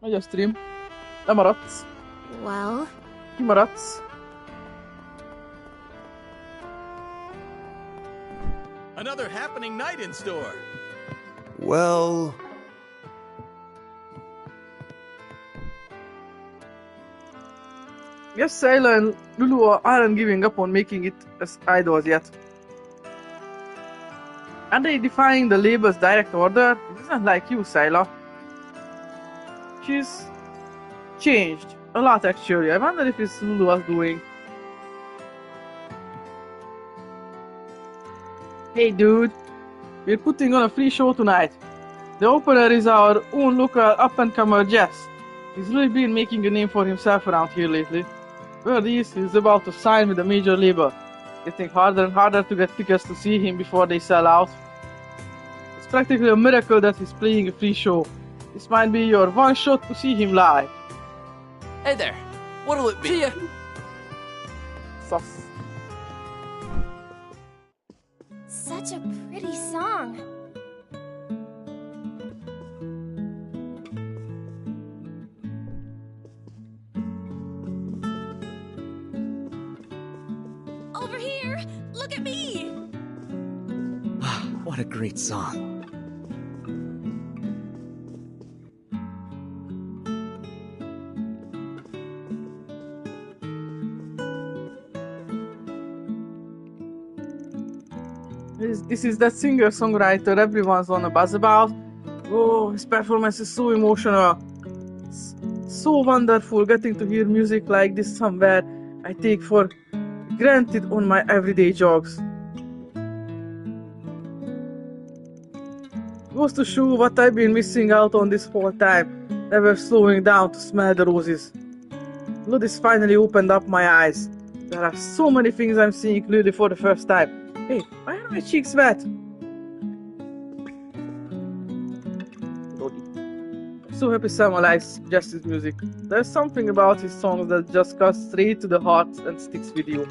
Hogy a stream? Lemaradsz? Well? Kimaradsz? Another happening night in store. Well... Yes, Sailor and Lulu aren't giving up on making it as idols yet. Are they defying the label's direct order? It isn't like you, Sailor. She's changed a lot, actually. I wonder if it's Lulu was doing. Hey, dude. We're putting on a free show tonight. The opener is our own local up-and-comer Jess. He's really been making a name for himself around here lately. Word is, he's about to sign with a major label. Getting harder and harder to get tickets to see him before they sell out. It's practically a miracle that he's playing a free show. This might be your one shot to see him live. Hey there. What'll it be? See ya. Sus. Such a pretty song. Over here! Look at me! What a great song. This is that singer-songwriter everyone's on a buzz about. Oh, his performance is so emotional. So wonderful getting to hear music like this somewhere I take for granted on my everyday jogs. Goes to show what I've been missing out on this whole time, never slowing down to smell the roses. Blood has finally opened up my eyes. There are so many things I'm seeing clearly for the first time. Hey, why are my cheeks wet? I'm so happy Sam likes Justice's music. There's something about his songs that just cuts straight to the heart and sticks with you.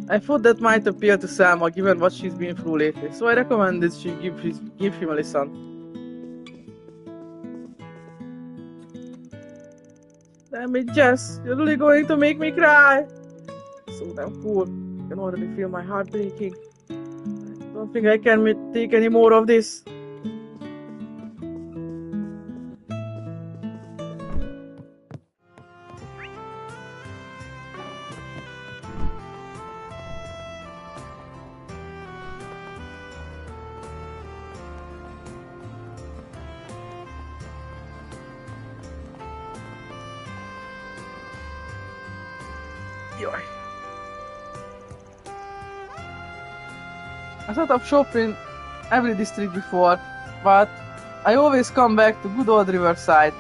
I thought that might appeal to Selma given what she's been through lately, so I recommended she give him a listen. Damn it, Jess, you're really going to make me cry! So damn cool. I can already feel my heart breaking. I don't think I can take any more of this. Yoy. I set up shop in every district before, but I always come back to good old Riverside,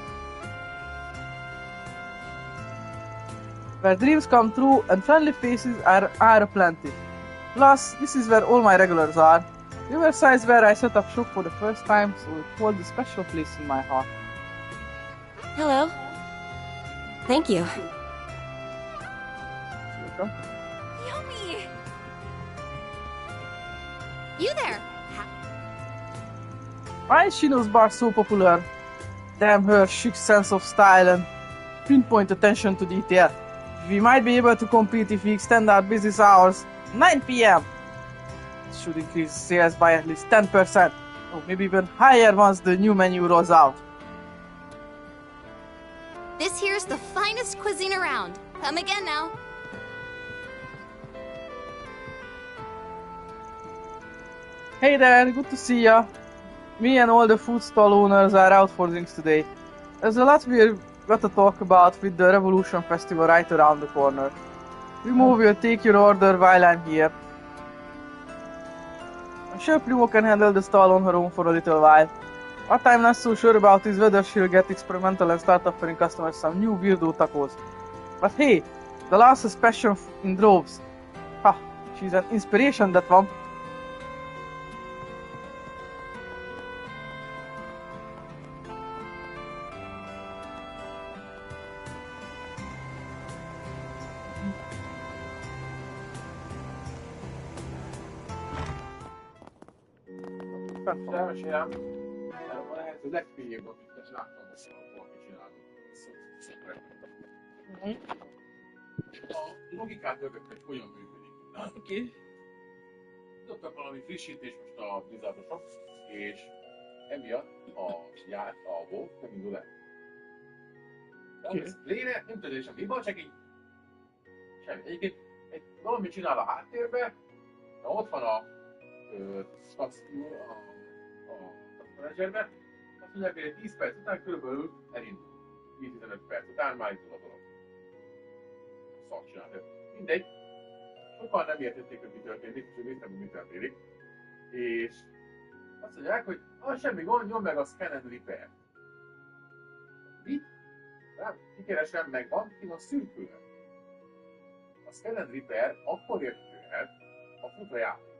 where dreams come true and friendly faces are aplenty. Plus, this is where all my regulars are. Riverside's where I set up shop for the first time, so it holds a special place in my heart. Hello. Thank you. Welcome. Yummy! You there! Why is Shino's bar so popular? Damn her chic sense of style and pinpoint attention to detail. We might be able to compete if we extend our business hours 9 PM. It should increase sales by at least 10%, or maybe even higher once the new menu rolls out. This here's the finest cuisine around. Come again now. Hey there, good to see ya. Me and all the food stall owners are out for drinks today. There's a lot we've got to talk about with the Revolution Festival right around the corner. Primo will take your order while I'm here. I'm sure Primo can handle the stall on her own for a little while. What I'm not so sure about is whether she'll get experimental and start offering customers some new weirdo tacos. But hey, the last is passion in droves. Ha, she's an inspiration, that one. Elmesélem, ez a lehető legfigyelőbb, amit láttam a szalomból kicsinálni. A logikát mögött, hogy hogyan működik. Oké. Tudtak valami frissítés most a Blizzardosok, és emiatt a Wolf nem indul el. Tehát lényeg, nem tudom, hogy semmi hiba, csak így semmi. Egyébként valamit csinál a háttérbe, de ott van a menedzserbe, azt mondják, hogy egy 10 perc után körülbelül elindul. 10-15 perc után már indul a dolog. Szart csinálni. Mindegy. Sokan nem értették, hogy mi történik, és néztem, hogy mi történik. És azt mondják, hogy semmi gond, nyom meg a Scan and Repair. Mit? Nem, kikeresem, megvan, ki van szürkülve. A Scan and Repair akkor értőhet, ha fut a játék.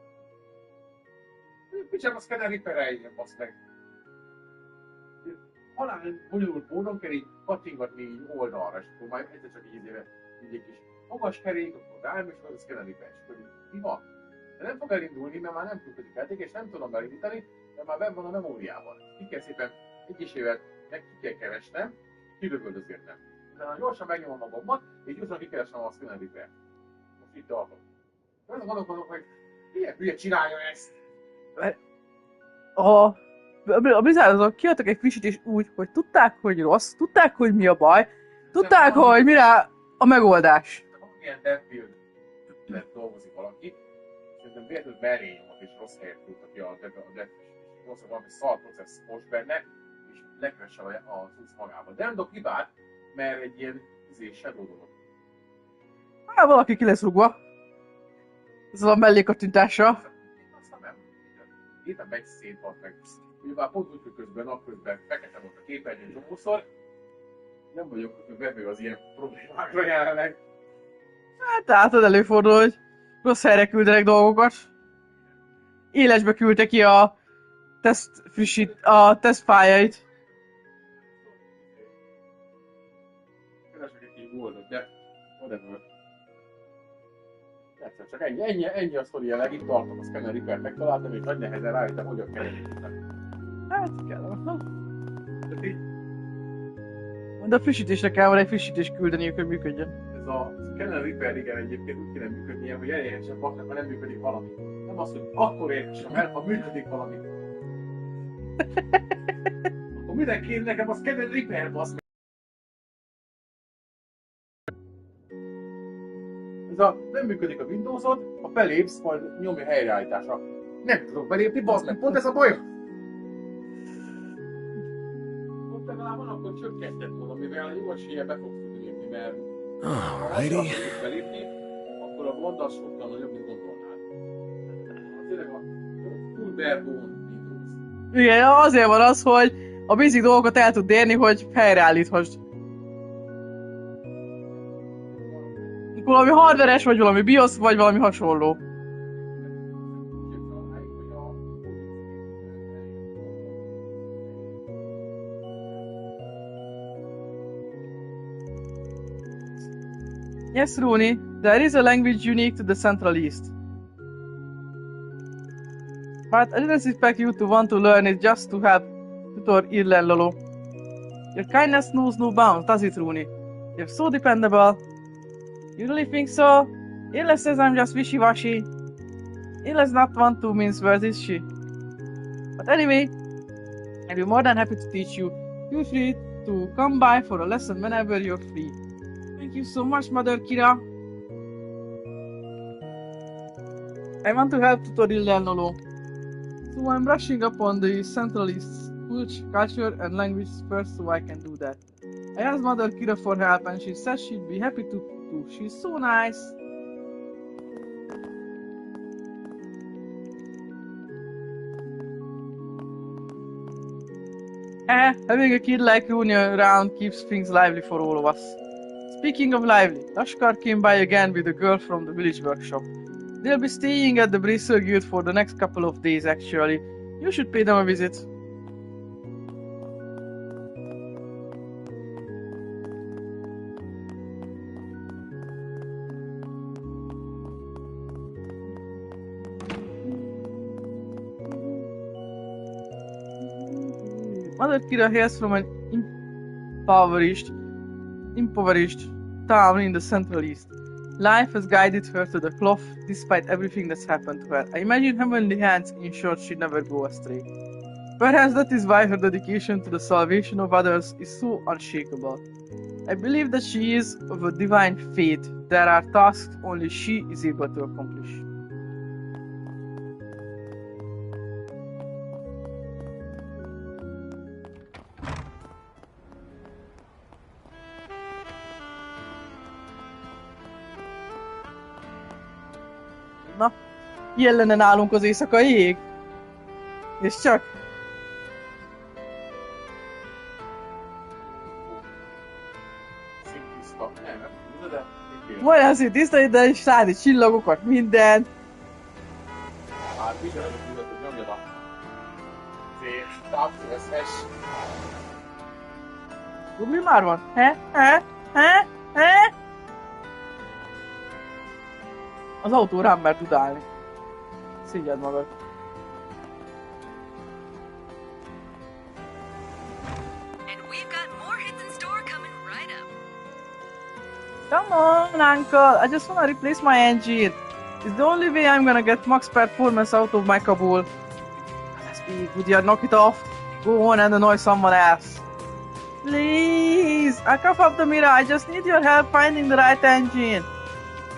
Micsoda a Scan and Repair-eljen, basz meg. Halál bonyolult módon kell így kattingatni így oldalra, és akkor majd egyszer csak így egy kis magas kerék, akkor rám, és akkor a Scan and Repair, és akkor mi van? De nem fog elindulni, mert már nem működik játék, és nem tudom elindítani, de már benn van a memóriában. Ki kell szépen egyesével meg ki kell keresnem, kidöböldözgetnem. Utána gyorsan megnyomom a gombot, és gyorsan kikeresem a Scan and Repair. Most itt tartok. Azon gondolkodok, hogy milyen hülye csinálja ezt? A Blizzard azok kiadtak egy frissítést úgy, hogy tudták, hogy rossz, tudták, hogy mi a baj, tudták, hogy mire a megoldás. Milyen devbuild dolgozik valaki, szerintem véletlenül mellé nyomott és rossz helyet tudtak ki a dev rossz, valami szar processz most benne, és lekresse a cucc magába. De nem dobok hibát, mert egy ilyen shadow dolog. Hát valaki ki lesz rúgva. Ezzel a mellékattintással. Aztán nem. Éppen megy szét van meg. Ugye már pont úgy, hogy közben napközben fekete volt a képernyőn csomószor. Nem vagyok vevő az ilyen problémákra jelenleg. Hát átad előfordul, hogy rossz helyre küldenek dolgokat. Élesbe küldte ki a tesztfájait. Keresek egy kis goldot, de whatever. Egyszer csak ennyi a sztori jelenleg, itt tartom, a Scan and Repair megtaláltam, és nagy nehezen rájöttem, hogyan kell elindítani. Hát kell. De a frissítésre kell van egy frissítést küldeniük, hogy működjön. Ez a Scan and Repair, igen, egyébként úgy kéne működnie, hogy elérhessen baknak, ha nem működik valami. Nem az, hogy akkor érhessem el, ha működik valami. Akkor minek kéne nekem a Scan and Repair, basz meg? Nem működik a Windowsod, ha belépsz, majd nyomja helyreállításra. Nem tudok belépni, bazd meg, pont ez a baj! Ott legalább van, akkor csökkentett valamivel, jó esélye be fogsz tudni lépni, mert ha azt tudsz belépni, akkor a gond az sokkal nagyobb, mint gondolnád. Tényleg a full bare bone Windows. Igen, azért van az, hogy a basic dolgokat el tud érni, hogy helyreállíthasd. Valami hardveres, vagy valami BIOS, vagy valami hasonló. Yes, Rooney, there is a language unique to the Central East. But I didn't expect you to want to learn it just to help tutor Irlen Lolo. Your kindness knows no bounds, does it, Rooney? You're so dependable. You really think so? Illa says I'm just wishy-washy. Illa's not one to mince words, is she? But anyway, I'll be more than happy to teach you. Feel free to come by for a lesson whenever you're free. Thank you so much, Mother Kira. I want to help tutor Illa and Lolo. So I'm brushing up on the Central East culture and language first so I can do that. I asked Mother Kira for help and she said she'd be happy to too. She's so nice. Having a kid like Rooney around keeps things lively for all of us. Speaking of lively, Lashkar came by again with a girl from the village workshop. They'll be staying at the Bracer Guild for the next couple of days actually. You should pay them a visit. Mother Kira hails from an impoverished town in the Central East. Life has guided her to the cloth despite everything that's happened to her. I imagine heavenly hands ensured she'd never go astray. Perhaps that is why her dedication to the salvation of others is so unshakable. I believe that she is of a divine faith. There are tasks only she is able to accomplish. Na, ilyen lenne nálunk az éjszakai ég. És csak. Szimpliszta. Nem tudod, de mit ér? Olyan szép tiszta, de is rádi csillagokat, minden. Hát vigyázz, hogy nyomjad a távszöveszes. Mi már van? He? Az autó rám mer tud állni. Szígyed magad. And we've got more hits in store coming right up. Come on, uncle. I just wanna replace my engine. It's the only way I'm gonna get max performance out of my Kabul. Let's be good here, knock it off. Go on and annoy someone else. Please, I cough up the mirror. I just need your help finding the right engine.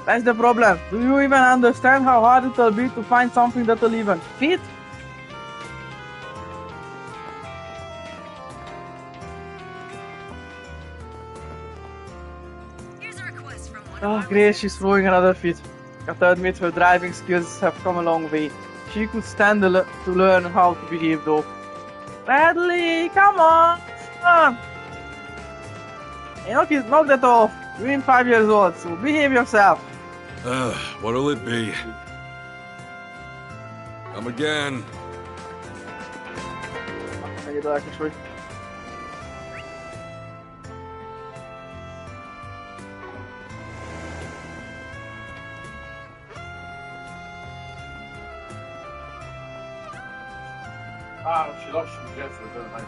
That's the problem. Do you even understand how hard it will be to find something that will even fit? Here's a request from one Oh, of our great, she's throwing another fit. Gotta admit, her driving skills have come a long way. She could stand to learn how to behave though. Bradley, come on! Hey, knock that off. You're in 5 years old, so behave yourself. What'll it be? Come again. Mennyit lelkes vagy. Városi lassú jazz, nagyon.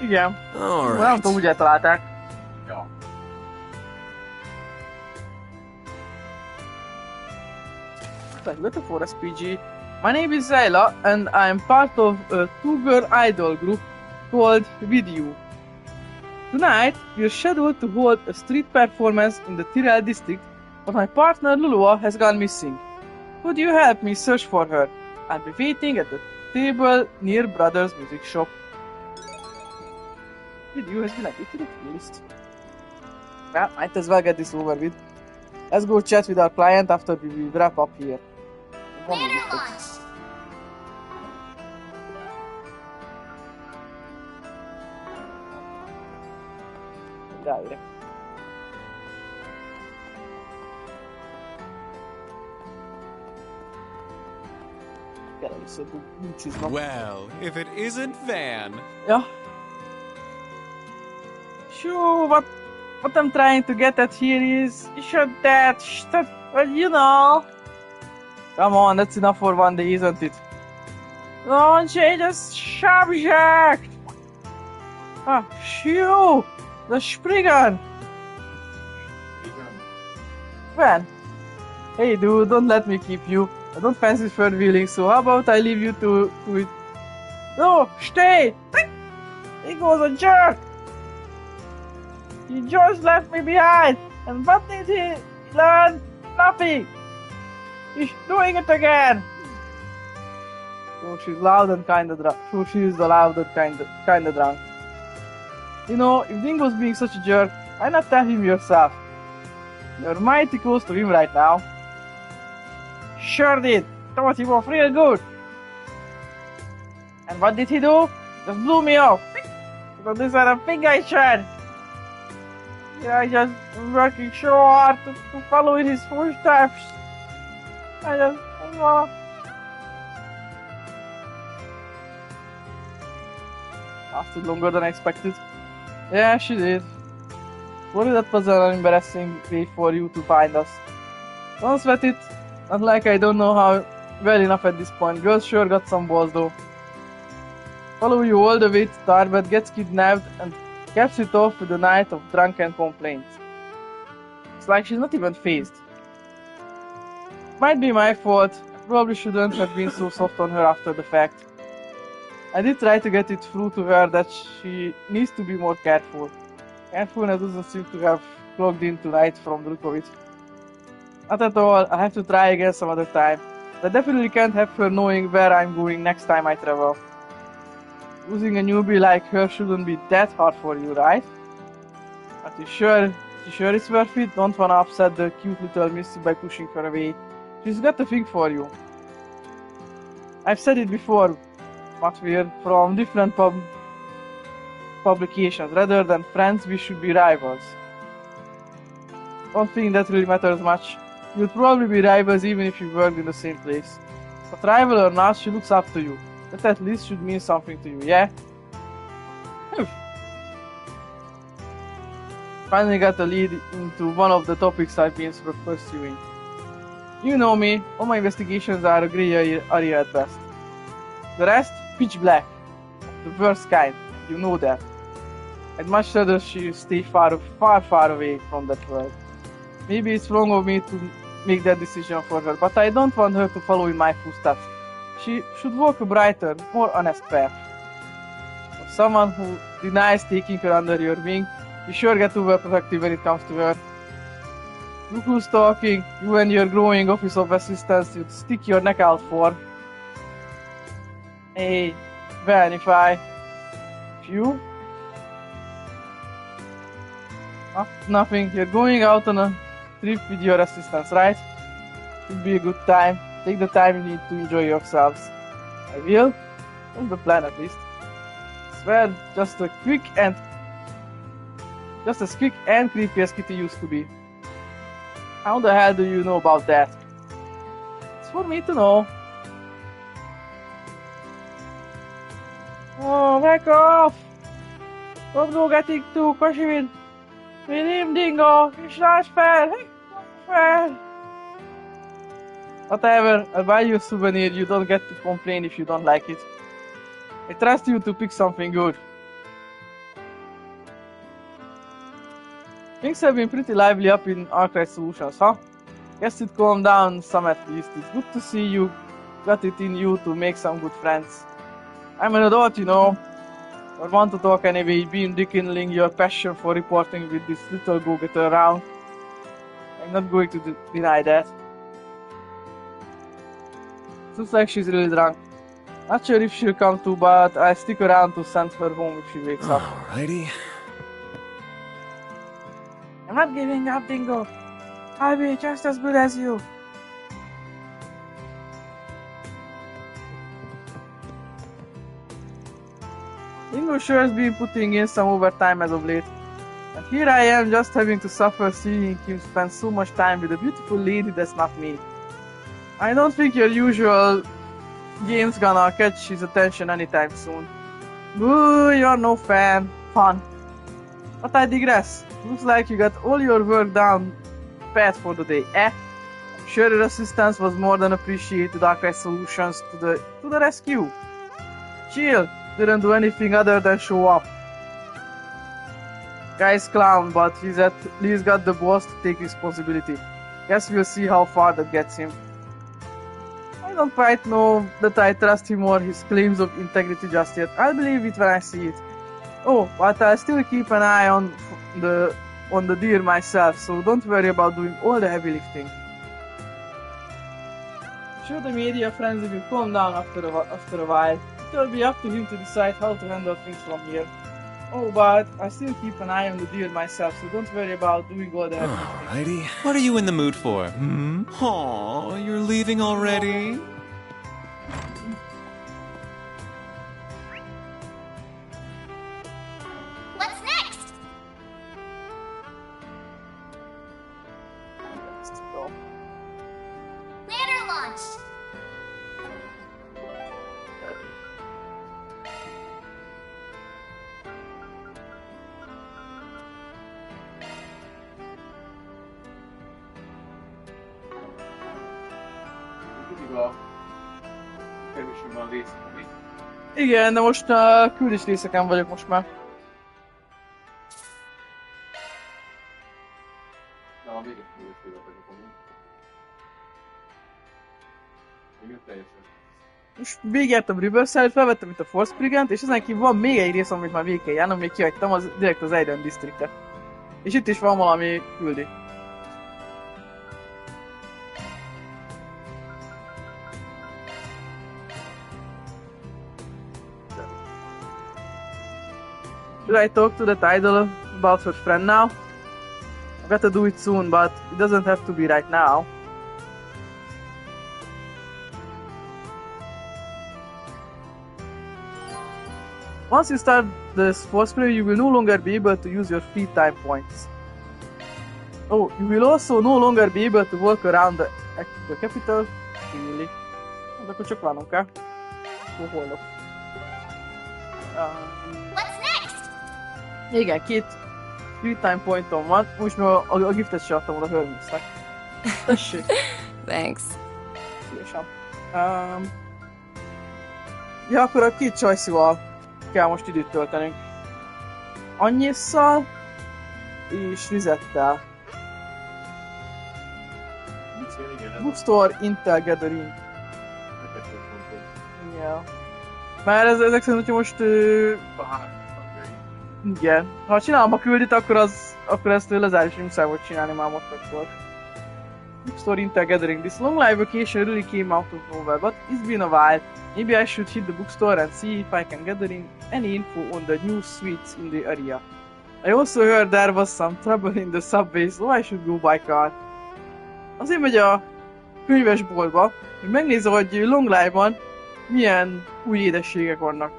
Igen. All Nem tudom, úgy eltalálták. Ja. What the Forest PG? My name is Zayla, and I am part of a two-girl idol group called With You. Tonight, we are scheduled to hold a street performance in the Tyrell district, but my partner Lulua has gone missing. Could you help me search for her? I'll be waiting at the table near Brothers Music Shop. With You has been added to the list. Well, might as well get this over with. Let's go chat with our client after we wrap up here. Banner launch. Ráérek. Kell először búcsiznom. Well, if it isn't Van. Ja. Sure, what I'm trying to get at here is, well, you know. Come on, that's enough for one day, isn't it? Don't change the subject! Ah, shoo! The Springer! Van! Hey dude, don't let me keep you. I don't fancy third wheeling, so how about I leave you to it? No, stay! He goes a jerk! He just left me behind! And what did he learn? Nothing! He's doing it again! So she's loud and kinda drunk. So she's the loud and kinda drunk. You know, if Dingo's being such a jerk, why not tell him yourself? You're mighty close to him right now. Sure did. Thought he was real good. And what did he do? Just blew me off. Because this was a thing I shared. Yeah, I just working so hard to follow in his footsteps. I just lasted longer than I expected. Yeah, she did. Sorry, that was an embarrassing way for you to find us. Don't sweat it. Not like I don't know how well enough at this point. Girls sure got some balls though. Follow you all the way to Tarbet, gets kidnapped, and caps it off with a night of drunken complaints. It's like she's not even phased. Might be my fault. I probably shouldn't have been so soft on her after the fact. I did try to get it through to her that she needs to be more careful. Carefulness doesn't seem to have plugged in tonight from the look of it. Not at all. I have to try again some other time. I definitely can't have her knowing where I'm going next time I travel. Losing a newbie like her shouldn't be that hard for you, right? But you sure it's worth it? Don't wanna upset the cute little Missy by pushing her away. She's got a thing for you. I've said it before, but we're from different publications. Rather than friends, we should be rivals. Don't think that really matters much. You'd probably be rivals even if you worked in the same place. But rival or not, she looks up to you. That at least should mean something to you, yeah? Finally got a lead into one of the topics I've been pursuing. You know me, all my investigations are a grey area at best. The rest, pitch black. The worst kind, you know that. I'd much rather she stay far away from that world. Maybe it's wrong of me to make that decision for her, but I don't want her to follow in my footsteps. She should walk a brighter, more honest path. For someone who denies taking her under your wing, you sure get overprotective when it comes to her. Look who's talking, you and your growing office of assistants you'd stick your neck out for. Hey, Ben, if you? Nothing, you're going out on a trip with your assistants, right? Should be a good time. Take the time you need to enjoy yourselves. I will. On the plan at least. Swear, just as quick and creepy as Kitty used to be. How the hell do you know about that? It's for me to know. Oh, back off! Don't go getting too cushy with him, Dingo. It's not fair. Fair. Whatever, I'll buy you a souvenir. You don't get to complain if you don't like it. I trust you to pick something good. Things have been pretty lively up in Arclight Solutions, huh? Guess it calmed down some at least. It's good to see you got it in you to make some good friends. I'm an adult, you know. I want to talk anyway, been rekindling your passion for reporting with this little go-getter around. I'm not going to deny that. Looks like she's really drunk. Not sure if she'll come to, but I'll stick around to send her home if she wakes up. Alrighty. I'm not giving up, Dingo. I'll be just as good as you. Dingo sure has been putting in some overtime as of late. And here I am just having to suffer seeing him spend so much time with a beautiful lady that's not me. I don't think your usual game's gonna catch his attention anytime soon. Boo, you're no fun. But I digress. Looks like you got all your work done pat for the day, eh? I'm sure your assistance was more than appreciated. Arclight Solutions to the rescue. Chill, didn't do anything other than show up. Guy's clown, but he's at least got the boss to take responsibility. Guess we'll see how far that gets him. I don't quite know that I trust him or his claims of integrity just yet. I'll believe it when I see it. Oh, but I'll still keep an eye on the deer myself, so don't worry about doing all the heavy lifting. Sure, the media frenzy will calm down after a while. It'll be up to him to decide how to handle things from here. Oh, but I still keep an eye on the deer myself, so don't worry about doing all the heavy lifting. Alrighty. What are you in the mood for? Aw, you're leaving already? What's next? Banner launched. Igen, de most a küldés részeken vagyok most már. van még egy különbséget vagyok. Még teljesen. Most végigjártam Riverside, felvettem itt a Force Brigant, és ezen kívül van még egy rész, amit már végig kell járnom, még kihagytam, az direkt az Aiden Districtet. És itt is van valami küldi. Should I talk to that idol about her friend now? I gotta do it soon, but it doesn't have to be right now. Once you start this force play, you will no longer be able to use your free time points. Oh, you will also no longer be able to walk around the capital freely. Hát akkor csak várnom kell. Holnap. What's next? Igen, 2 free time pointom van. Most már a giftet se adtam oda Hermesnek. Tessék. Thanks. Szívesen. Ja, akkor a 2 choice-val kell most időt töltenünk. Annyisszal és Rizettel. Bookstore Intel Gathering. Ja. Már ezek szerint, hogyha most... igen. Ha csinálom a küldit, akkor ezt lezárás muszáj volt csinálni már most akkor. Bookstore Intel Gathering. This long live vacation really came out of nowhere, but it's been a while. Maybe I should hit the bookstore and see if I can gather any info on the new suites in the area. I also heard there was some trouble in the subway, so I should go by car. Azért megy a könyvesboltba, hogy megnézze, hogy Long Live-ban milyen új édességek vannak.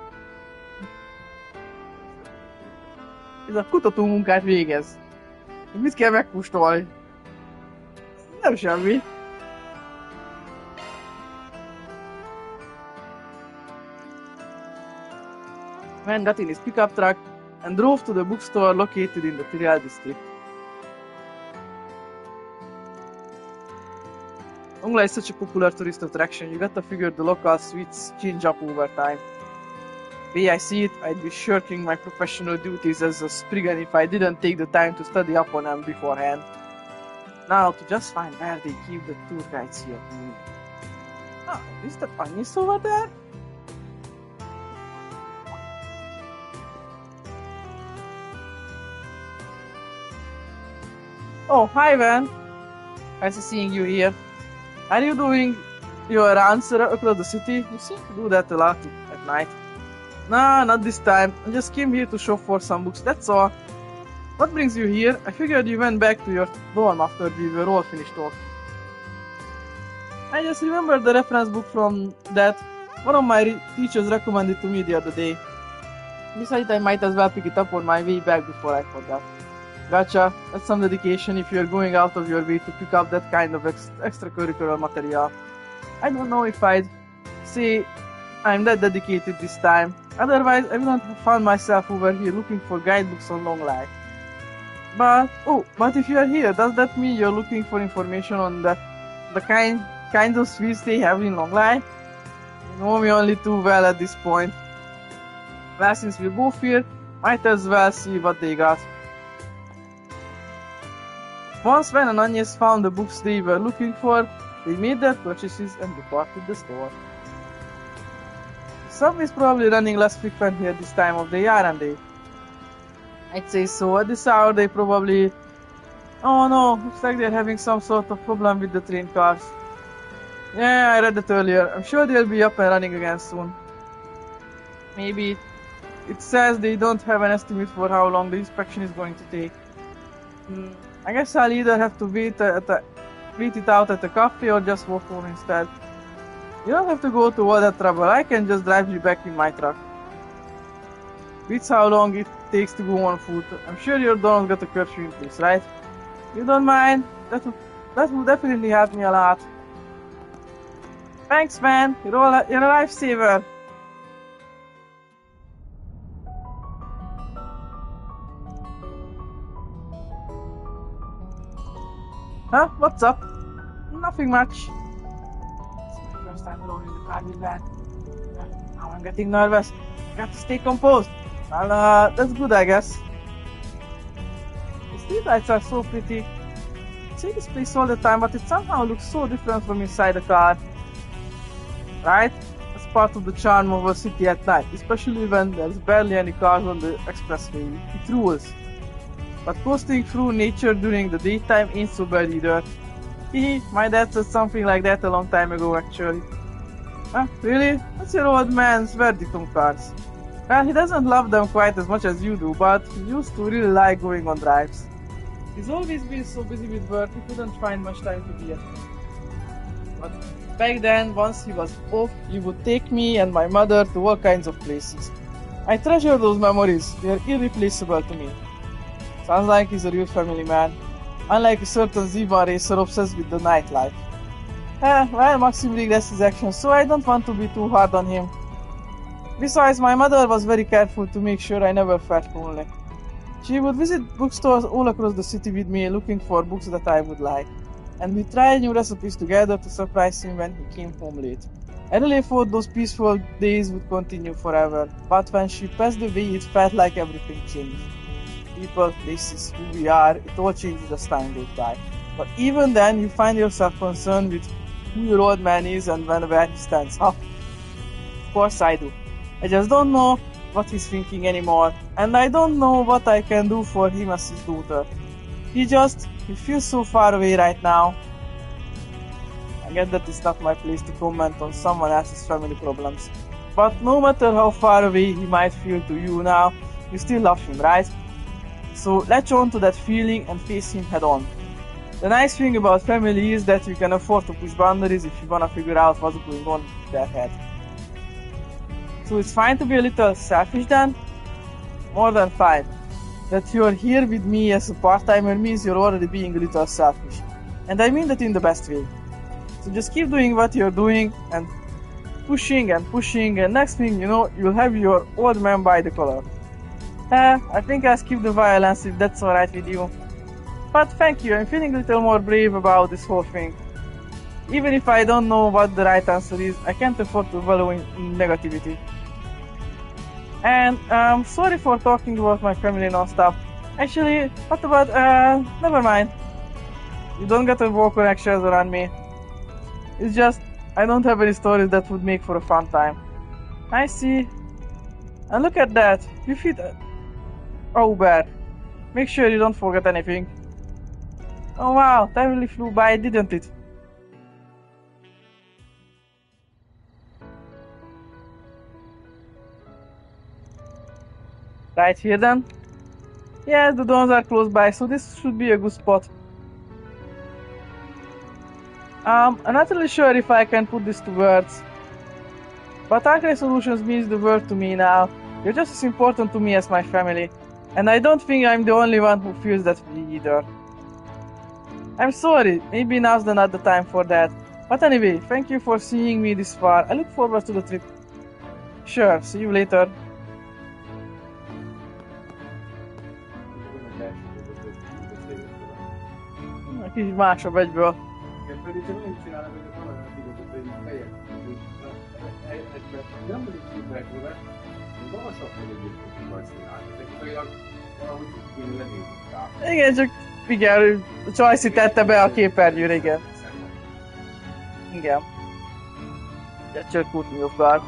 Ez a kutató munkát végez. Mit kell megkóstolni? Nem semmi. Man got in his pickup truck and drove to the bookstore located in the Tyrell district. Ongla is such a popular tourist attraction, you gotta figure the local suites change up over time. The way I see it, I'd be shirking my professional duties as a Spriggan if I didn't take the time to study up on them beforehand. Now, to just find where they keep the tour guides here. Ah, is that Anis over there? Oh, hi Van! Nice seeing you here. Are you doing your rounds across the city? You seem to do that a lot at night. Nah, not this time. I just came here to shop for some books, that's all. What brings you here? I figured you went back to your dorm after we were all finished off. I just remembered the reference book from that. One of my teachers recommended to me the other day. Besides, I might as well pick it up on my way back before I forgot. Gotcha. That's some dedication if you're going out of your way to pick up that kind of extracurricular material. I don't know if I'd say I'm that dedicated this time. Otherwise, I wouldn't have found myself over here looking for guidebooks on Long Life. But if you are here, does that mean you're looking for information on the kind of sweets they have in Long Life? You know me only too well at this point. Well, since we're both here, might as well see what they got. Once Sven and Agnes found the books they were looking for, they made their purchases and departed the store. The subway is probably running less frequently at this time of the year, aren't they? I'd say so. At this hour they probably... Oh no, looks like they're having some sort of problem with the train cars. Yeah, I read that earlier. I'm sure they'll be up and running again soon. Maybe. It says they don't have an estimate for how long the inspection is going to take. I guess I'll either have to wait it out at the cafe or just walk home instead. You don't have to go to all that trouble. I can just drive you back in my truck. Beats how long it takes to go on foot. I'm sure your dorm's got a curfew in place, right? You don't mind? That would definitely help me a lot. Thanks, man. You're a lifesaver. Huh? What's up? Nothing much. It's my first time alone in the car with Van. Now I'm getting nervous. I got to stay composed. Well, that's good, I guess. The streetlights are so pretty. see this place all the time, but it somehow looks so different from inside the car. Right? That's part of the charm of a city at night, especially when there's barely any cars on the expressway. It rules. But coasting through nature during the daytime ain't so bad either. Hehe, my dad said something like that a long time ago actually. Huh, really? What's your old man's verdict on cars? Well, he doesn't love them quite as much as you do, but he used to really like going on drives. He's always been so busy with work, he couldn't find much time to be at home. But back then, once he was off, he would take me and my mother to all kinds of places. I treasure those memories, they are irreplaceable to me. Sounds like he's a real family man, unlike a certain Z1 racer obsessed with the nightlife. Well, Maxim regrets his actions, so I don't want to be too hard on him. Besides, my mother was very careful to make sure I never felt lonely. She would visit bookstores all across the city with me looking for books that I would like, and we tried new recipes together to surprise him when he came home late. I really thought those peaceful days would continue forever, but when she passed away it felt like everything changed. People, places, who we are, it all changes as time goes by. But even then you find yourself concerned with who your old man is and where he stands. Of course I do. I just don't know what he's thinking anymore, and I don't know what I can do for him as his daughter. He feels so far away right now. I get that it's not my place to comment on someone else's family problems, but no matter how far away he might feel to you now, you still love him, right? So latch on to that feeling and face him head on. The nice thing about family is that you can afford to push boundaries if you wanna figure out what's going on in their head. So it's fine to be a little selfish then? More than fine. That you're here with me as a part-timer means you're already being a little selfish. And I mean that in the best way. So just keep doing what you're doing and pushing, and next thing you know, you'll have your old man by the collar. I think I'll skip the violence if that's alright with you. But thank you, I'm feeling a little more brave about this whole thing. Even if I don't know what the right answer is, I can't afford to wallow in negativity. And sorry for talking about my family non-stop. Actually, what about, never mind. You don't get to walk on eggshells around me. It's just, I don't have any stories that would make for a fun time. I see. And look at that, you fit. Oh, bad. Make sure you don't forget anything. Oh wow, that really flew by, didn't it? Right here then? Yes, the doors are close by, so this should be a good spot. I'm not really sure if I can put this to words. But Arcade Solutions means the world to me now. You're just as important to me as my family. And I don't think I'm the only one who feels that way either. I'm sorry, maybe now's not the time for that. But anyway, thank you for seeing me this far. I look forward to the trip. Sure, see you later. Kicsit másabb egyből. Igen, csak igen, Csajci tette be a képernyőre, igen. Igen. That just put me off guard.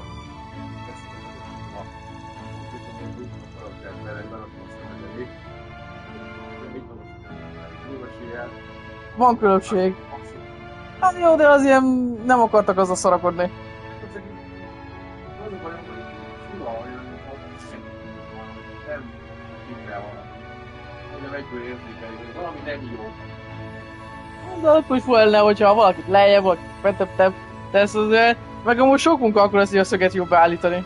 Van különbség. Hát jó, de az ilyen nem akartak azzal szarakodni. De akkor is volna, hogyha valakit lejjebb, valakit fentebb tesz azért, meg amúgy sok munka akkor ezt a szöget jobb állítani.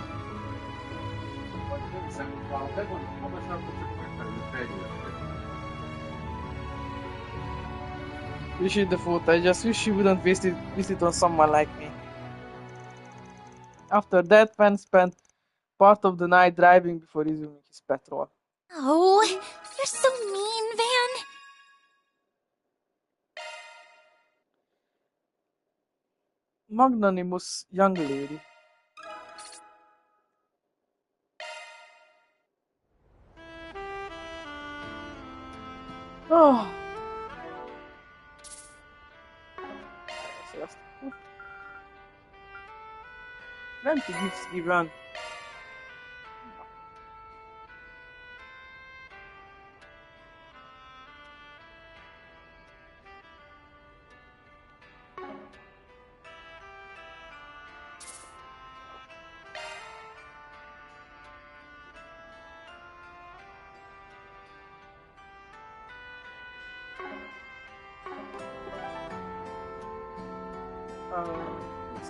You should the photo, I just wish you wouldn't waste it on someone like me. After that, Van spent part of the night driving before resuming his patrol. Oh, you're so mean, Van. Magnanimous young lady. Oh. 20 gifts given.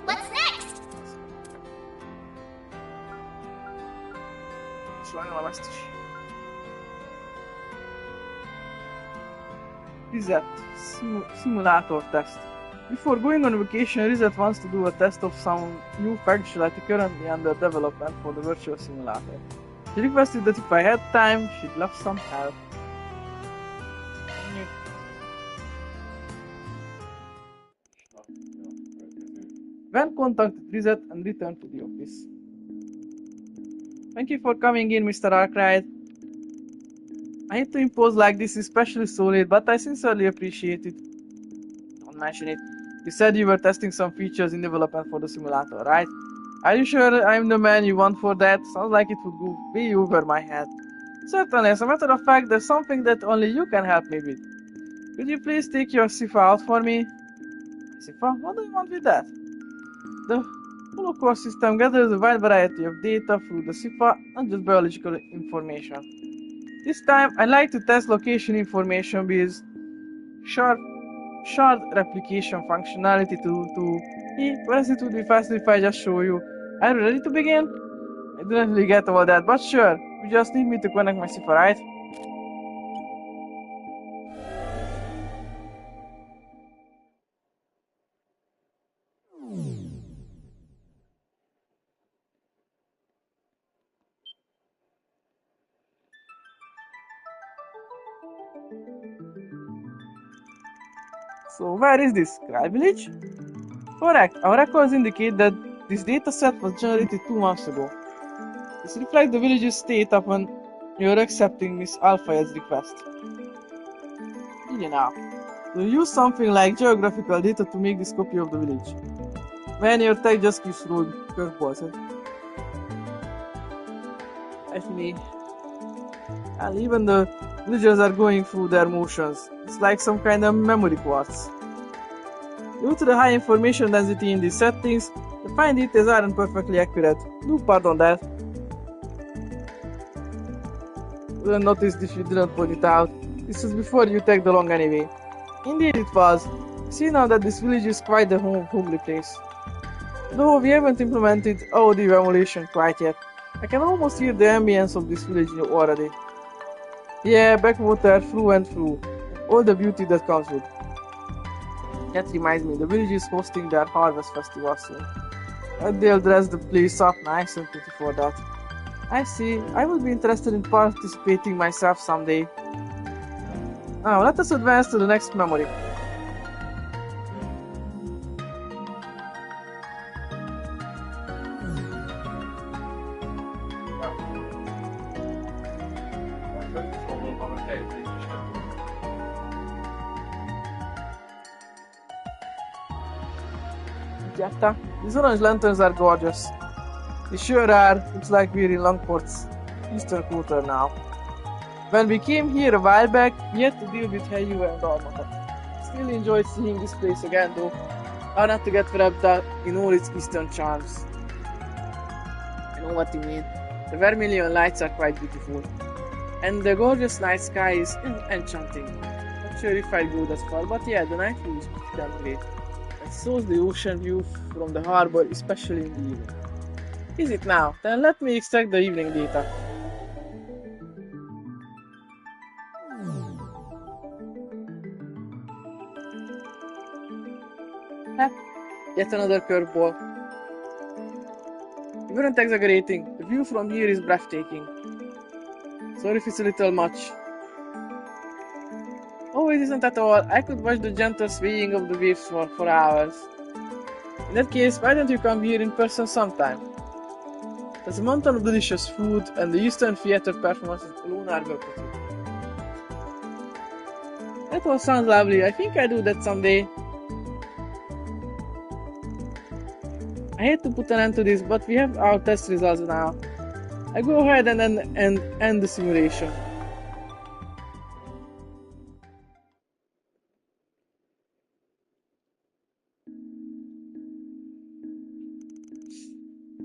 What's next? Sajnálom ezt is. Reset. Simulator test. Before going on vacation, Reset wants to do a test of some new functionality currently under development for the virtual simulator. She requested that if I had time, she'd love some help. Van contacted Reset and returned to the office. Thank you for coming in, Mr. Arkwright. I hate to impose like this, especially so late, but I sincerely appreciate it. Don't mention it. You said you were testing some features in development for the simulator, right? Are you sure I'm the man you want for that? Sounds like it would go way over my head. Certainly, as a matter of fact, there's something that only you can help me with. Could you please take your SIFA out for me? SIFA? What do you want with that? The Holocore system gathers a wide variety of data through the SIFA, not just biological information. This time, I'd like to test location information with shard replication functionality Perhaps it would be faster if I just show you. Are you ready to begin? I didn't really get all that, but sure. You just need me to connect my SIFA, right? So where is this? Cry Village? Correct. Our records indicate that this dataset was generated 2 months ago. This reflects the village's state upon your accepting Miss Alfayet's request. Really now. So you use something like geographical data to make this copy of the village. Man, your tech just keeps throwing curveballs. Let me. And even the villagers are going through their motions. It's like some kind of memory quartz. Due to the high information density in these settings, the fine details aren't perfectly accurate. Do pardon that. Wouldn't notice if you didn't point it out. This was before you tagged along anyway. Indeed it was. See now that this village is quite a homely place. Though we haven't implemented audio emulation quite yet, I can almost hear the ambience of this village already. Yeah, backwater through and through. All the beauty that comes with. That reminds me, the village is hosting their harvest festival soon. And they'll dress the place up nice and pretty for that. I see. I would be interested in participating myself someday. Now, let us advance to the next memory. Jetta, these orange lanterns are gorgeous. They sure are. Looks like we're in Longport's eastern quarter now. When we came here a while back, we had to deal with Hayu and Dalmata. Still enjoyed seeing this place again though. How not to get wrapped up in all its eastern charms. I know what you mean. The vermilion lights are quite beautiful. And the gorgeous night sky is enchanting. Not sure if I'd go that far, but yeah, the night view is pretty damn great. It shows the ocean view from the harbor, especially in the evening. Is it now? Then let me extract the evening data. Yet another curveball. You weren't exaggerating. The view from here is breathtaking. Sorry if it's a little much. Oh, it isn't at all. I could watch the gentle swaying of the waves for hours. In that case, why don't you come here in person sometime? There's a mountain of delicious food, and the Eastern Theater performances alone are worth it. That all sounds lovely. I think I'll do that someday. I hate to put an end to this, but we have our test results now. I go ahead and end the simulation.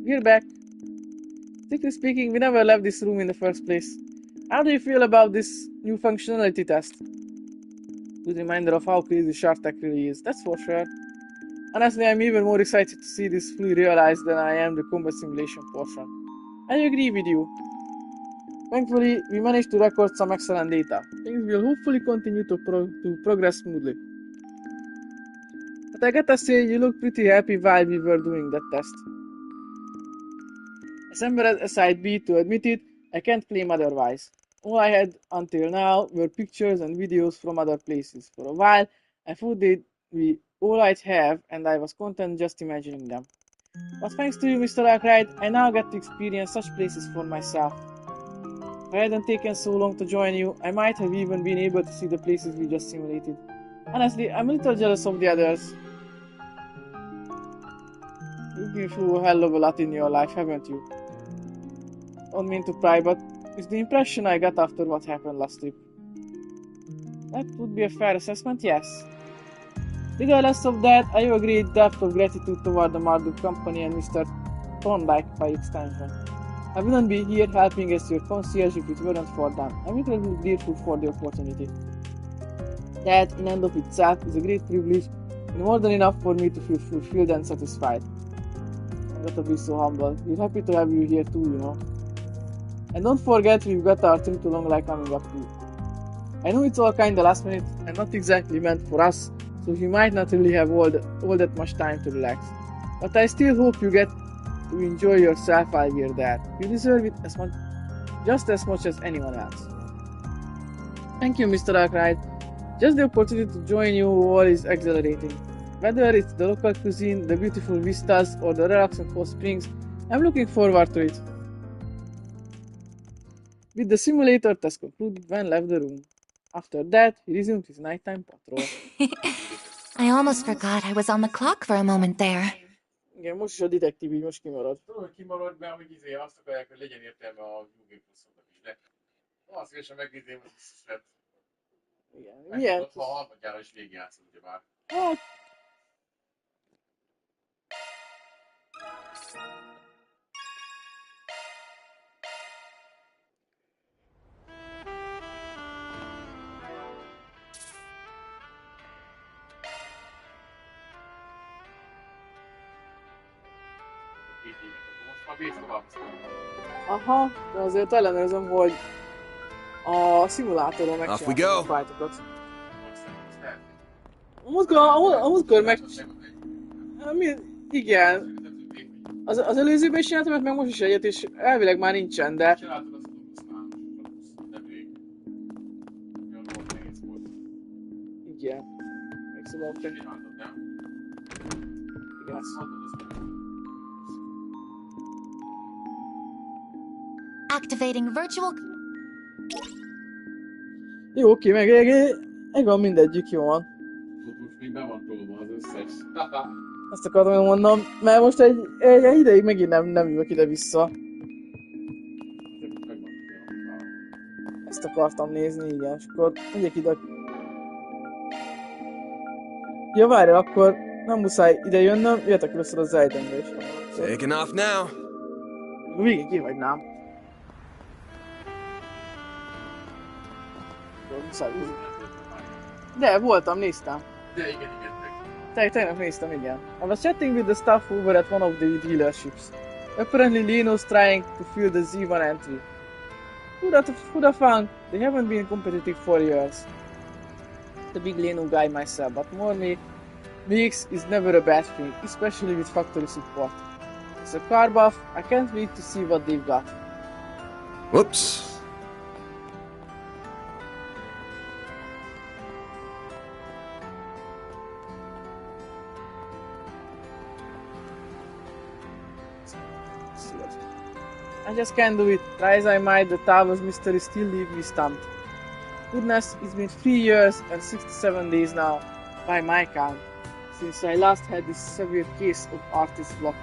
We're back. Strictly speaking, we never left this room in the first place. How do you feel about this new functionality test? Good reminder of how crazy Shark Tech really is, that's for sure. Honestly, I'm even more excited to see this fully realized than I am the combat simulation portion. I agree with you. Thankfully, we managed to record some excellent data. Things will hopefully continue to progress smoothly. But I gotta say, you look pretty happy while we were doing that test. As embarrassed as I'd be to admit it, I can't claim otherwise. All I had until now were pictures and videos from other places. For a while, I thought they'd be all I'd have, and I was content just imagining them. But thanks to you, Mr. Arkwright, I now get to experience such places for myself. If I hadn't taken so long to join you, I might have even been able to see the places we just simulated. Honestly, I'm a little jealous of the others. You've been through a hell of a lot in your life, haven't you? Don't mean to pry, but it's the impression I got after what happened last trip. That would be a fair assessment, yes. Regardless of that, I owe a great debt of gratitude toward the Marduk Company and Mr. Thorndyke by extension. I wouldn't be here helping as your concierge if it weren't for them. I'm incredibly grateful for the opportunity. That, in and of itself, is a great privilege and more than enough for me to feel fulfilled and satisfied. I'm gotta be so humble. We're happy to have you here too, you know. And don't forget, we've got our trip to Long Lake coming up too. I know it's all kinda last minute and not exactly meant for us, so you might not really have all that much time to relax. But I still hope you get to enjoy yourself while you're there. You deserve it just as much as anyone else. Thank you, Mr. Arkwright. Just the opportunity to join you all is exhilarating. Whether it's the local cuisine, the beautiful vistas, or the relaxing hot springs, I'm looking forward to it. With the simulator test concluded, Van left the room. After that, he resumed his nighttime patrol. I almost forgot I was on the clock for a moment there. Igen, most is a detektív így most kimarad. Tudom, hogy kimarad, mert hogy azt akarják, hogy legyen értelme a nyugéphosszoknak is, de azt szívesen megnézném az összeset. Igen, milyen? Ott van harmadjára is végigjátszom, ugyebár. Hát... Aha, de azért ellenőrzöm, hogy a szimulátoron megcsináltam a fájtokat. A múltkor meg... Igen. Az előzőben is csináltam, meg most is egyet, és elvileg már nincsen, de... Igen. Megszabadtam. Igen. Activating virtual... Jó, oké, megvan mindegyik, jó van. Most még be van tolva az összes. Ezt akartam mondom, mert most egy ideig megint nem jövök ide-vissza. Ezt akartam nézni, igen, és akkor megyek ide. Ja, várjál, akkor nem muszáj ide jönnöm, jöhetek először a Zaydenbe is. Taking off now. Végig kihagynám. De voltam, néztem. De igen. Tegnap néztem, igen. I was chatting with the staff over at one of the dealerships. Apparently Leno's trying to fill the Z1 entry. Who'd have found? They haven't been competitive for years. The big Leno guy myself, but more mix is never a bad thing, especially with factory support. As a car buff, I can't wait to see what they've got. Whoops. I just can't do it. Try as I might, the tower's mystery still leaves me stumped. Goodness, it's been 3 years and 67 days now, by my count, since I last had this severe case of artist block.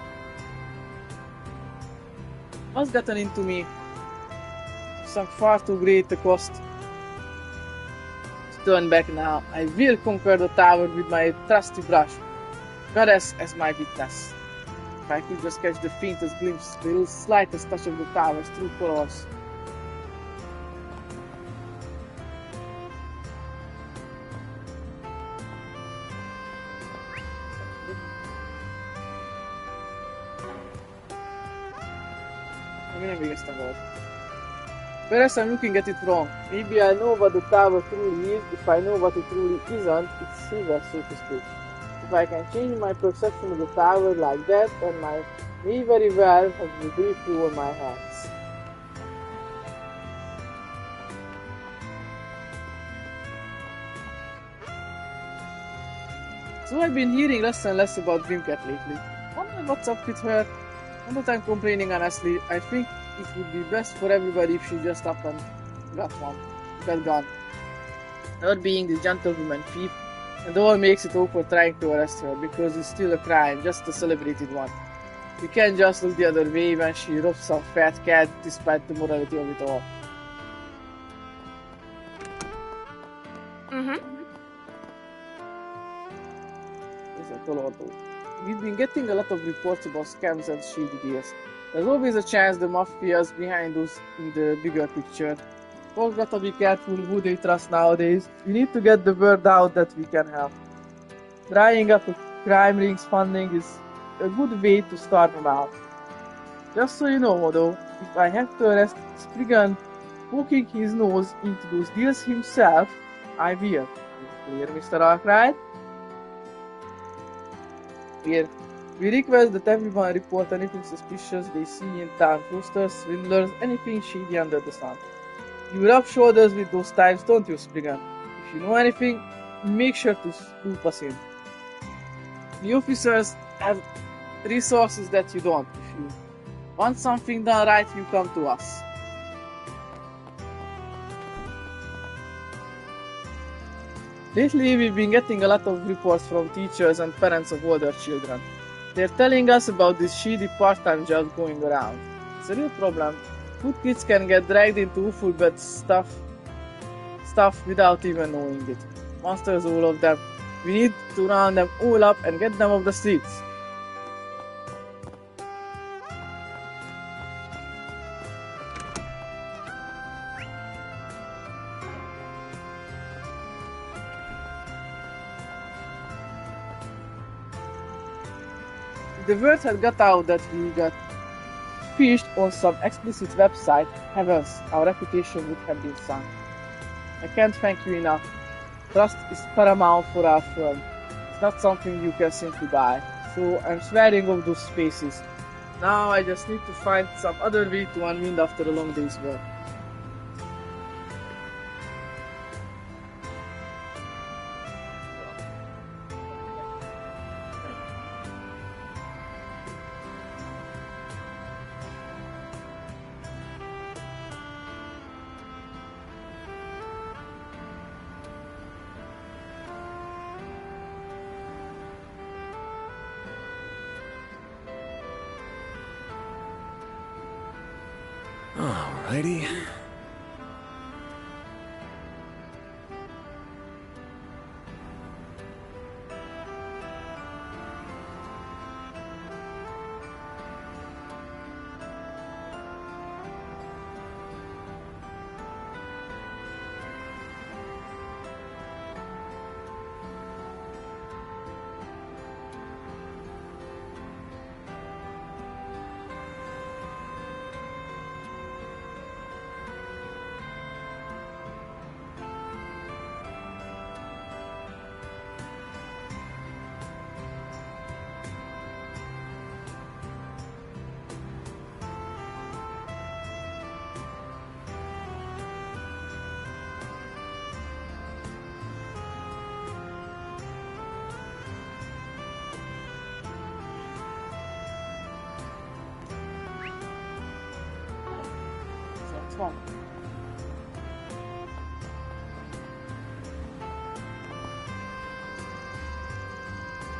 What's gotten into me? Some far too great a cost. To turn back now. I will conquer the tower with my trusty brush. Goddess as my witness. If I could just catch the faintest glimpse, the slightest touch of the tower's true colors. Perhaps I'm looking at it wrong. Maybe I know what the tower truly is. If I know what it truly isn't, it's silver, so to speak. If I can change my perception of the tower like that, then I may very well have the briefly over my hands. So I've been hearing less and less about Dreamcat lately. Wonder what's up with her. Not that I'm complaining honestly, I think it would be best for everybody if she just up and got gone. Her being the gentlewoman thief, and all makes it awkward trying to arrest her because it's still a crime, just a celebrated one. We can't just look the other way when she robs some fat cat despite the morality of it all. We've been getting a lot of reports about scams and shady deals. There's always a chance the mafia's behind those in the bigger picture. Folks gotta be careful who they trust nowadays. We need to get the word out that we can help. Drying up crime rings funding is a good way to start them out. Just so you know though, if I have to arrest Spriggan poking his nose into those deals himself, I will. Clear, Mr. Arkwright? Here, we request that everyone report anything suspicious they see in town, fraudsters, swindlers, anything shady under the sun. You rub shoulders with those types, don't you, Spriggan? If you know anything, make sure to loop us in. The officers have resources that you don't. If you want something done right, you come to us. Lately, we've been getting a lot of reports from teachers and parents of older children. They're telling us about this shady part-time job going around. It's a real problem. Good kids can get dragged into awful bad stuff without even knowing it. Monsters, all of them. We need to round them all up and get them off the streets. The word had got out that we got fished on some explicit website. Heavens, our reputation would have been sunk. I can't thank you enough. Trust is paramount for our firm. It's not something you can simply buy. So I'm swearing off those spaces. Now I just need to find some other way to unwind after a long day's work. Alrighty. Fun.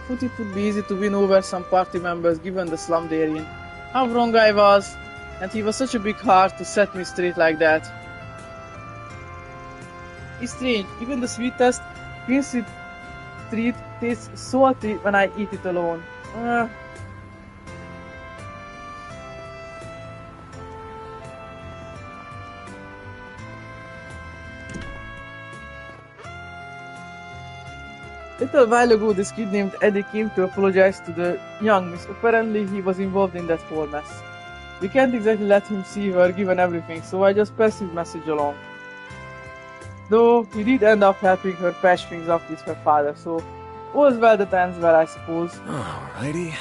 Thought it would be easy to win over some party members given the slum they're in. How wrong I was. And he was such a big heart to set me straight like that. It's strange, even the sweetest green sweet treat tastes salty when I eat it alone. Little while ago, this kid named Eddie came to apologize to the young miss. Apparently, he was involved in that whole mess. We can't exactly let him see her given everything, so I just passed his message along. Though he did end up helping her patch things up with her father, so all's well that ends well, I suppose. Alrighty.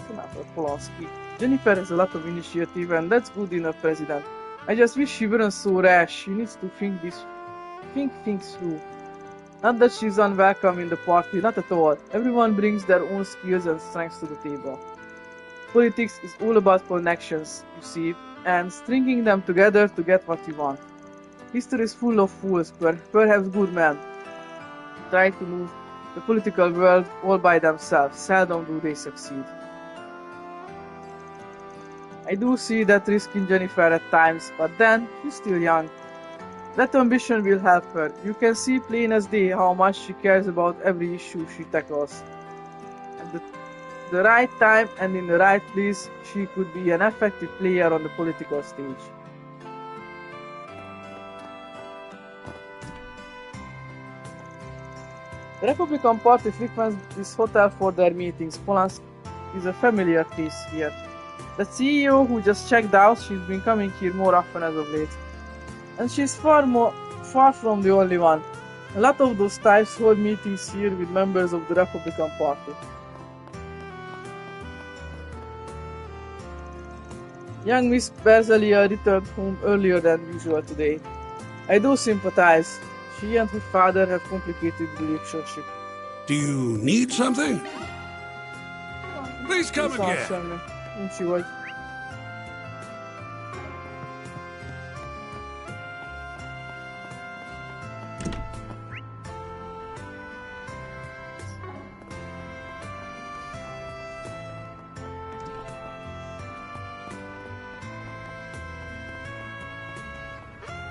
Senator Polanski. Jennifer has a lot of initiative, and that's good in a president. I just wish she weren't so rash. She needs to think things through. Not that she's unwelcome in the party, not at all. Everyone brings their own skills and strengths to the table. Politics is all about connections, you see, and stringing them together to get what you want. History is full of fools, perhaps good men, try to move the political world all by themselves. Seldom do they succeed. I do see that risk in Jennifer at times, but then she's still young. That ambition will help her. You can see plain as day how much she cares about every issue she tackles. At the right time and in the right place, she could be an effective player on the political stage. The Republican Party frequents this hotel for their meetings. Polanski is a familiar face here. The CEO who just checked out, she's been coming here more often as of late. And she's far from the only one. A lot of those types hold meetings here with members of the Republican Party. Young Miss Berzelia returned home earlier than usual today. I do sympathize. She and her father have complicated relationship. Do you need something? Please come again. She was.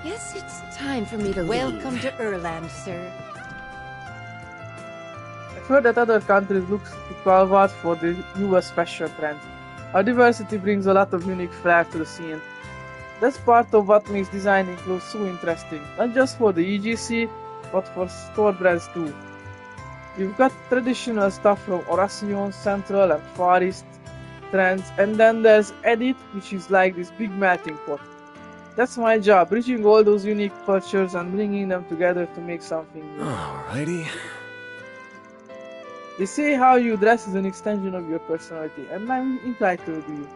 Guess it's time for me to welcome to Erland, sir. I've heard that other countries look to Calvat for the US fashion trend. Our diversity brings a lot of unique flair to the scene. That's part of what makes designing clothes so interesting, not just for the EGC, but for store brands too. You've got traditional stuff from Oración, Central and Far East trends, and then there's Edit, which is like this big melting pot. That's my job, bridging all those unique cultures and bringing them together to make something new. Alrighty. They say how you dress is an extension of your personality, and I'm inclined to agree.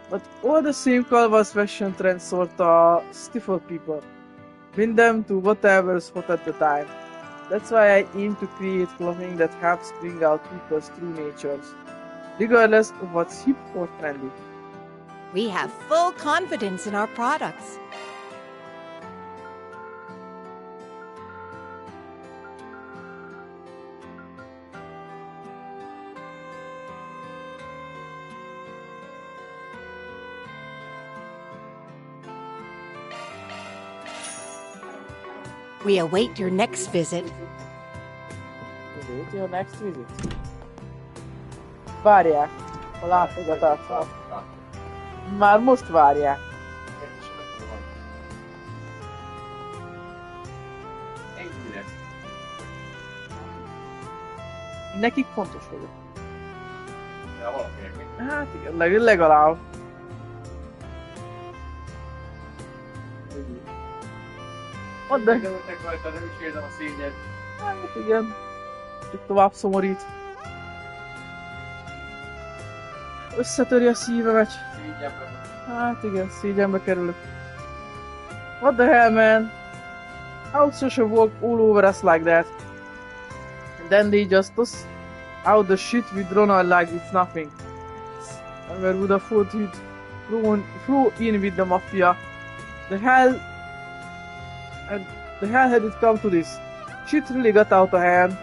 But all the same Calvas fashion trends sorta stifle people, bind them to whatever's hot at the time. That's why I aim to create clothing that helps bring out people's true natures, regardless of what's hip or trendy. We have full confidence in our products. We await your next visit. Await your next visit. Várják a látogatásra. Már most várják. Ennyire. Nekik fontos vagyok. De valakinek még. Hát igen, legalább. Add be. Megöltek rajta, nem is érzem a szényet. Hát igen. Csak tovább szomorít. Összetöri a szívemet. Szégyenbe. Hát igen, szégyenbe kerülök. What the hell, man? How social walk all over us like that? And then they just toss out the shit with Ronald like it's nothing. Never would have thought he'd throw in with the mafia. The hell had it come to this? Shit really got out of hand.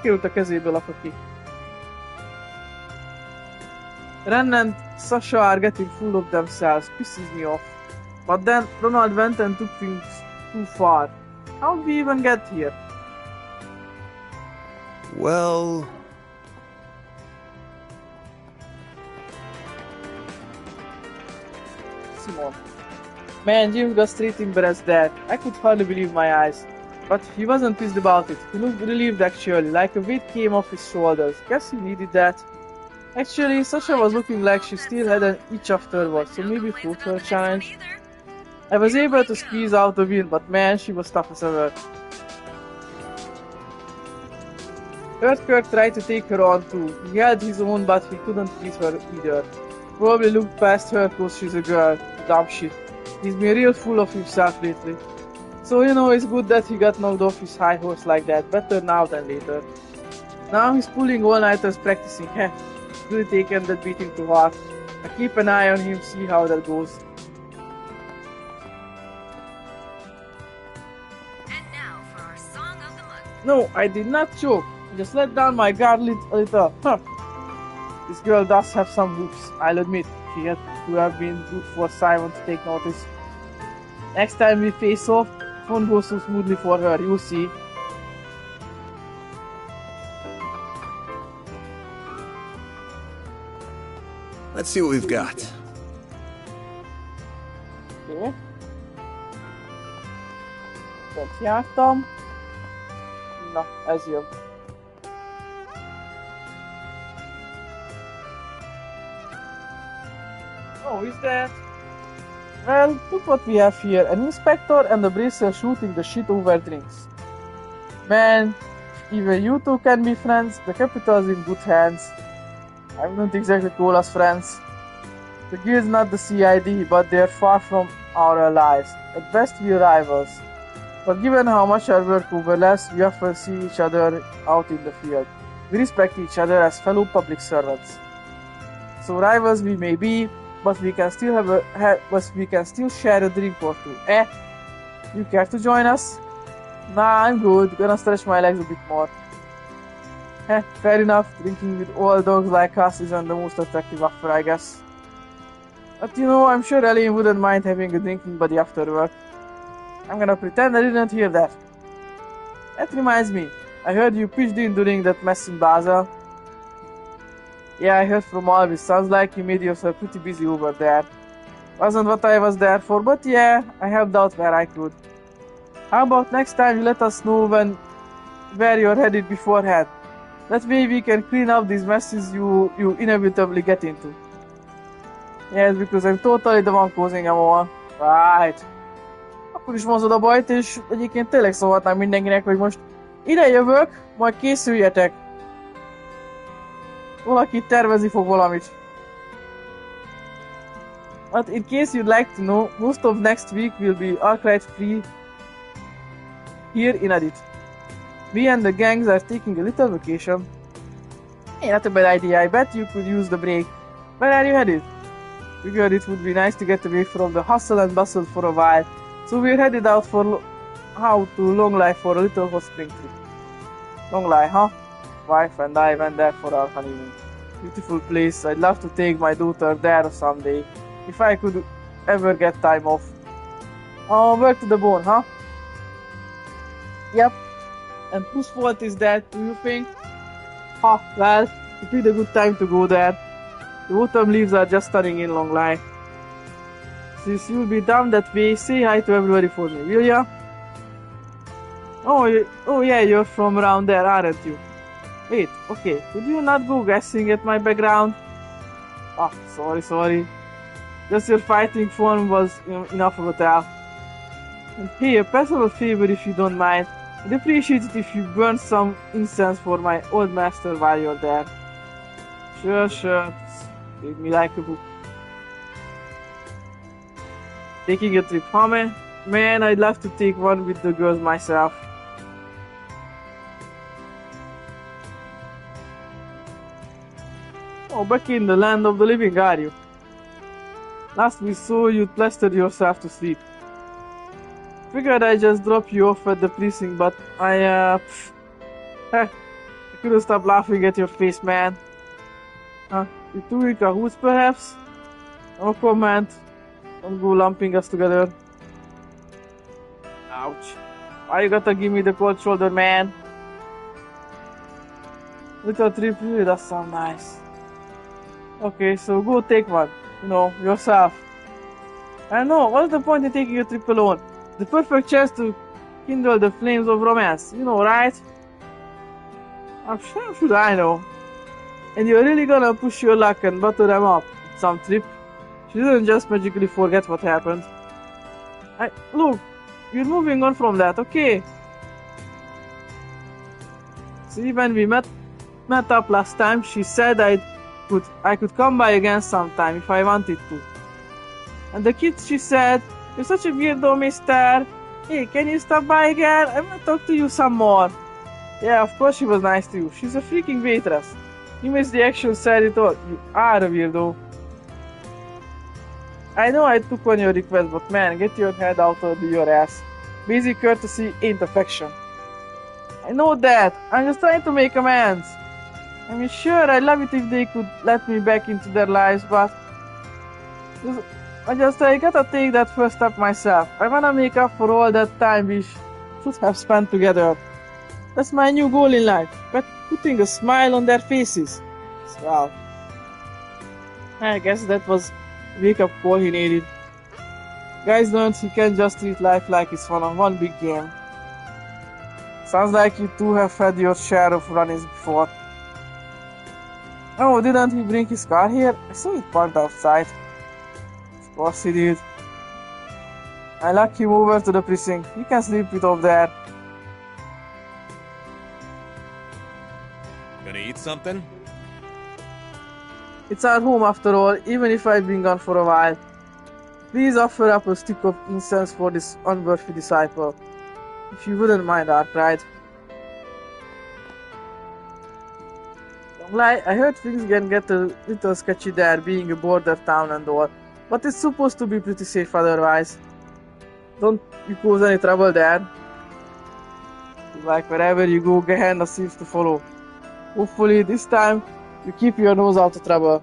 Került a kezéből a kaki. Ren and Sasha are getting full of themselves, pisses me off. But then Ronald went and took things too far. How did we even get here? Well... Simon. Man, James got straight embarrassed there. I could hardly believe my eyes. But he wasn't pissed about it. He looked relieved actually, like a weight came off his shoulders. Guess he needed that. Actually, Sasha was looking like she still had an itch afterwards, so maybe fruit her challenge. I was able to squeeze out the win, but man, she was tough as ever. Kirk tried to take her on too. He had his own, but he couldn't please her either. Probably looked past her cause she's a girl. Dumb shit. He's been real full of himself lately. So you know, it's good that he got knocked off his high horse like that. Better now than later. Now he's pulling all-nighters practicing. Heh. Really taken that beating to heart. I keep an eye on him, see how that goes. And now for our song of the month. No, I did not choke. I just let down my guard a little. Huh. This girl does have some hoops, I'll admit. She had to have been good for Simon to take notice. Next time we face off, it won't go so smoothly for her, you'll see. Let's see what we've got. Okay. Ezt jártam. Na, ez jön. Oh, is that? Well, look what we have here. An inspector and a bracer shooting the shit over drinks. Man, even you two can be friends. The capital's in good hands. I wouldn't exactly call us friends. The guild's not the CID, but they're far from our allies. At best, we're rivals. But given how much our work overlaps, we often see each other out in the field. We respect each other as fellow public servants. So rivals we may be, but we can still share a drink or two. Eh? You care to join us? Nah, I'm good. Gonna stretch my legs a bit more. Eh, fair enough. Drinking with old dogs like us isn't the most attractive offer, I guess. But you know, I'm sure Elaine wouldn't mind having a drinking buddy after work. I'm gonna pretend I didn't hear that. That reminds me. I heard you pitched in during that mess in Basel. Yeah, I heard from Alvis. Sounds like you made yourself pretty busy over there. Wasn't what I was there for, but yeah, I helped out where I could. How about next time you let us know where you're headed beforehand? That way we can clean up these messes you inevitably get into. Yes, because I'm totally the one causing them all. Right. Akkor is mozod a bajt, és egyébként tényleg szólhatnám mindenkinek, hogy most ide jövök, majd készüljetek. Valaki tervezni fog valamit. But in case you'd like to know, most of next week will be arclight free here in Edit. Me and the gangs are taking a little vacation. Hey, not a bad idea, I bet you could use the break. Where are you headed? Figured it would be nice to get away from the hustle and bustle for a while. So we're headed out to Longley for a little hot spring trip. Longley, huh? Wife and I went there for our honeymoon. Beautiful place. I'd love to take my daughter there someday. If I could ever get time off. Oh, work to the bone, huh? Yep. And whose fault is that, do you think? Well, it would be a good time to go there. The autumn leaves are just stunning in Longley. Since you'll be down that way, say hi to everybody for me, will ya? Oh yeah, you're from around there, aren't you? Wait, okay, could you not go guessing at my background? Ah, sorry. Just your fighting form was enough of a tell. And hey, a personal favor if you don't mind. I'd appreciate it if you burn some incense for my old master while you're there. Sure. Read me like a book. Taking a trip, huh, man? Man, I'd love to take one with the girls myself. Oh, back in the land of the living, are you? Last we saw you plastered yourself to sleep. Figured I'd just drop you off at the precinct, but I couldn't stop laughing at your face, man. The 2 week a who's perhaps? No comment. Don't go lumping us together. Ouch. Why you gotta give me the cold shoulder, man? Little trip, really does sound nice. Okay, so go take one. You know, yourself. I know, what's the point in taking a trip alone? The perfect chance to kindle the flames of romance. You know, right? I'm sure should I know. And you're really gonna push your luck and butter them up some trip. She didn't just magically forget what happened. Look, we're moving on from that, okay? See, when we met up last time, she said I could come by again sometime if I wanted to. And the kids, she said, "You're such a weirdo, mister. Hey, can you stop by again? I want to talk to you some more." Yeah, of course she was nice to you. She's a freaking waitress. You missed the action, said it all. You are a weirdo. I know I took on your request, but man, get your head out of your ass. Basic courtesy ain't affection. I know that. I'm just trying to make amends. I mean, sure, I'd love it if they could let me back into their lives, but I gotta take that first step myself. I wanna make up for all that time we should have spent together. That's my new goal in life, but putting a smile on their faces. Well, I guess that was the wake-up call he needed. Guys learned he can't just treat life like it's one big game. Sounds like you two have had your share of run-ins before. Oh, didn't he bring his car here? I saw it parked outside. Of course he did. I locked him over to the precinct. You can sleep it off there. Gonna eat something? It's our home after all, even if I've been gone for a while. Please offer up a stick of incense for this unworthy disciple. If you wouldn't mind our pride. Don't lie, I heard things can get a little sketchy there, being a border town and all. But it's supposed to be pretty safe otherwise. Don't you cause any trouble there? Like wherever you go, Gehenna seems to follow. Hopefully this time, you keep your nose out of trouble.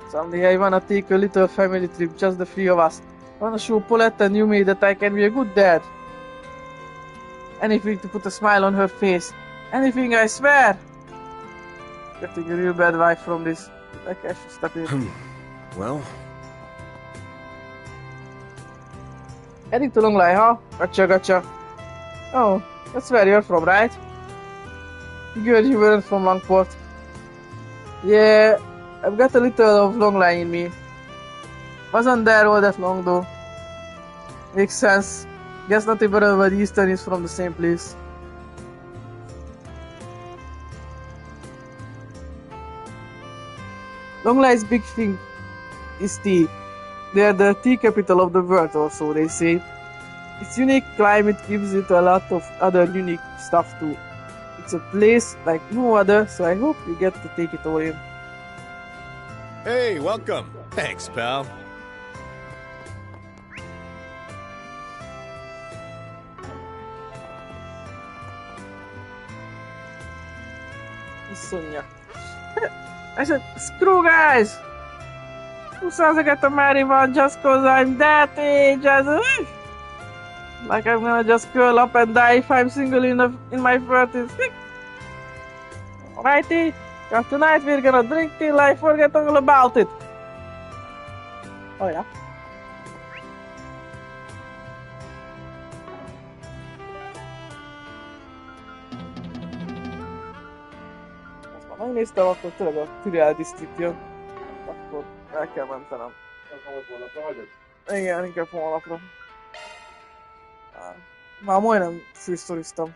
Someday I wanna take a little family trip, just the three of us. I wanna show Paulette and Yumi that I can be a good dad. Anything to put a smile on her face. Anything, I swear. Getting a real bad vibe from this. Like I should stop it. Well, Heading to Longlai, huh? Gotcha. Oh, that's where you're from, right? Good, you weren't from Longport. Yeah, I've got a little of Longlai in me. Wasn't there all that long though. Makes sense. Guess not everybody Eastern is from the same place. Longlai's big thing is tea. They are the tea capital of the world, or so they say. Its unique climate gives it a lot of other unique stuff too. It's a place like no other, so I hope you get to take it all in. Hey, welcome. Thanks, pal. Sonia. I said, screw guys! Who says I got to marry one just cause I'm that age? Like I'm gonna just curl up and die if I'm single in my 30s. Alrighty, cause tonight we're gonna drink till I forget all about it. Oh yeah. Megnéztem, akkor tényleg a Tyrell District jön. Akkor el kell mentenem. Igen, inkább honlapra. Már majdnem fősztoriztam.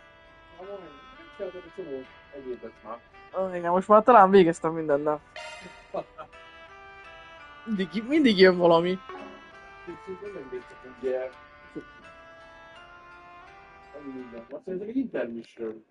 Igen, most már talán végeztem mindennel. Mindig jön valami. Azt mondjuk, egy intermission.